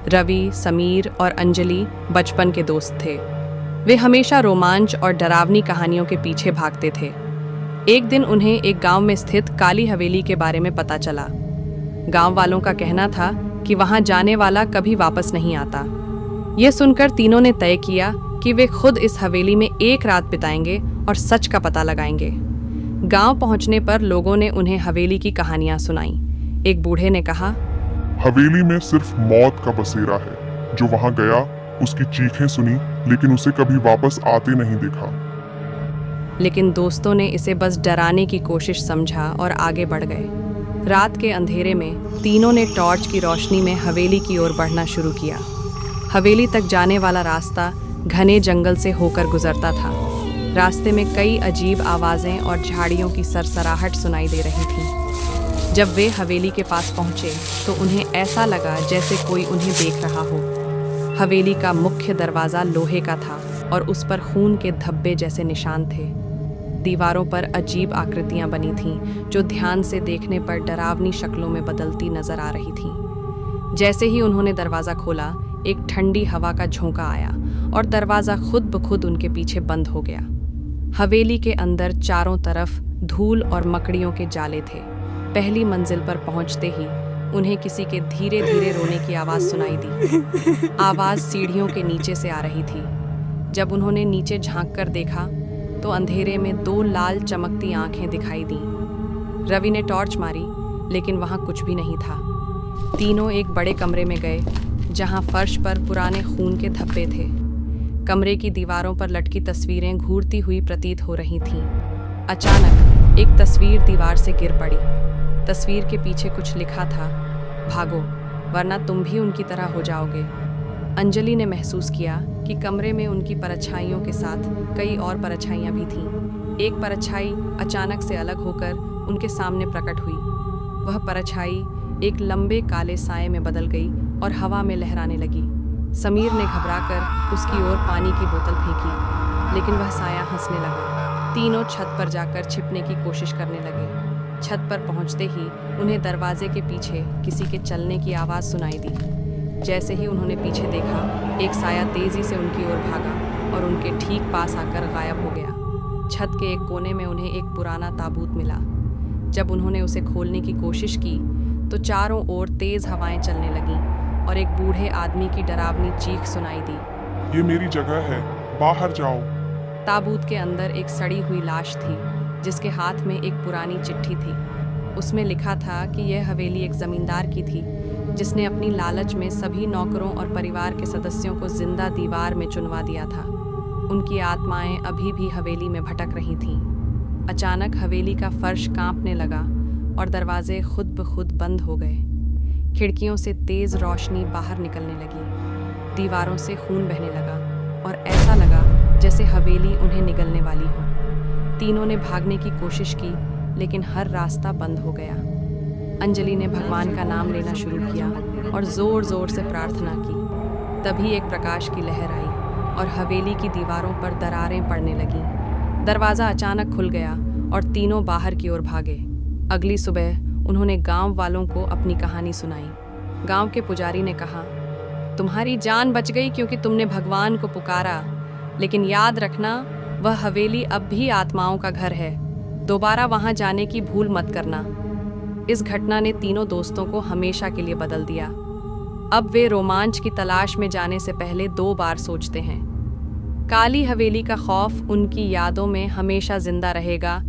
रवि, समीर और अंजलि बचपन के दोस्त थे। वे हमेशा रोमांच और डरावनी कहानियों के पीछे भागते थे। एक दिन उन्हें एक गांव में स्थित काली हवेली के बारे में पता चला। गांव वालों का कहना था कि वहां जाने वाला कभी वापस नहीं आता। ये सुनकर तीनों ने तय किया कि वे खुद इस हवेली में एक रात बिताएंगे और सच का पता लगाएंगे। गांव पहुंचने पर लोगों ने उन्हें हवेली की कहानियां सुनाई। एक बूढ़े ने कहा, हवेली में सिर्फ मौत का बसेरा है। जो वहां गया उसकी चीखें सुनी, लेकिन उसे कभी वापस आते नहीं देखा। लेकिन दोस्तों ने इसे बस डराने की कोशिश समझा और आगे बढ़ गए। रात के अंधेरे में तीनों ने टॉर्च की रोशनी में हवेली की ओर बढ़ना शुरू किया। हवेली तक जाने वाला रास्ता घने जंगल से होकर गुजरता था। रास्ते में कई अजीब आवाज़ें और झाड़ियों की सरसराहट सुनाई दे रही थी। जब वे हवेली के पास पहुंचे तो उन्हें ऐसा लगा जैसे कोई उन्हें देख रहा हो। हवेली का मुख्य दरवाज़ा लोहे का था और उस पर खून के धब्बे जैसे निशान थे। दीवारों पर अजीब आकृतियां बनी थीं जो ध्यान से देखने पर डरावनी शक्लों में बदलती नजर आ रही थीं। जैसे ही उन्होंने दरवाज़ा खोला, एक ठंडी हवा का झोंका आया और दरवाज़ा खुद ब खुद उनके पीछे बंद हो गया। हवेली के अंदर चारों तरफ धूल और मकड़ियों के जाले थे। पहली मंजिल पर पहुंचते ही उन्हें किसी के धीरे धीरे रोने की आवाज़ सुनाई दी। आवाज़ सीढ़ियों के नीचे से आ रही थी। जब उन्होंने नीचे झांक कर देखा तो अंधेरे में दो लाल चमकती आंखें दिखाई दीं। रवि ने टॉर्च मारी, लेकिन वहां कुछ भी नहीं था। तीनों एक बड़े कमरे में गए जहां फर्श पर पुराने खून के धब्बे थे। कमरे की दीवारों पर लटकी तस्वीरें घूरती हुई प्रतीत हो रही थीं। अचानक एक तस्वीर दीवार से गिर पड़ी। तस्वीर के पीछे कुछ लिखा था, भागो वरना तुम भी उनकी तरह हो जाओगे। अंजलि ने महसूस किया कि कमरे में उनकी परछाइयों के साथ कई और परछाइयां भी थीं। एक परछाई अचानक से अलग होकर उनके सामने प्रकट हुई। वह परछाई एक लंबे काले साए में बदल गई और हवा में लहराने लगी। समीर ने घबराकर उसकी ओर पानी की बोतल फेंकी, लेकिन वह साया हंसने लगा। तीनों छत पर जाकर छिपने की कोशिश करने लगे। छत पर पहुंचते ही उन्हें दरवाजे के पीछे किसी के चलने की आवाज़ सुनाई दी। जैसे ही उन्होंने पीछे देखा, एक साया तेजी से उनकी ओर भागा और उनके ठीक पास आकर गायब हो गया। छत के एक कोने में उन्हें एक पुराना ताबूत मिला। जब उन्होंने उसे खोलने की कोशिश की तो चारों ओर तेज हवाएं चलने लगीं और एक बूढ़े आदमी की डरावनी चीख सुनाई दी, ये मेरी जगह है, बाहर जाओ। ताबूत के अंदर एक सड़ी हुई लाश थी जिसके हाथ में एक पुरानी चिट्ठी थी। उसमें लिखा था कि यह हवेली एक जमींदार की थी जिसने अपनी लालच में सभी नौकरों और परिवार के सदस्यों को जिंदा दीवार में चुनवा दिया था। उनकी आत्माएं अभी भी हवेली में भटक रही थीं। अचानक हवेली का फर्श कांपने लगा और दरवाजे खुद ब खुद बंद हो गए। खिड़कियों से तेज रोशनी बाहर निकलने लगी। दीवारों से खून बहने लगा और ऐसा लगा जैसे हवेली उन्हें निगलने वाली हो। तीनों ने भागने की कोशिश की, लेकिन हर रास्ता बंद हो गया। अंजलि ने भगवान का नाम लेना शुरू किया और जोर जोर से प्रार्थना की। तभी एक प्रकाश की लहर आई और हवेली की दीवारों पर दरारें पड़ने लगीं। दरवाज़ा अचानक खुल गया और तीनों बाहर की ओर भागे। अगली सुबह उन्होंने गांव वालों को अपनी कहानी सुनाई। गांव के पुजारी ने कहा, तुम्हारी जान बच गई क्योंकि तुमने भगवान को पुकारा, लेकिन याद रखना वह हवेली अब भी आत्माओं का घर है। दोबारा वहां जाने की भूल मत करना। इस घटना ने तीनों दोस्तों को हमेशा के लिए बदल दिया। अब वे रोमांच की तलाश में जाने से पहले 2 बार सोचते हैं। काली हवेली का खौफ उनकी यादों में हमेशा जिंदा रहेगा,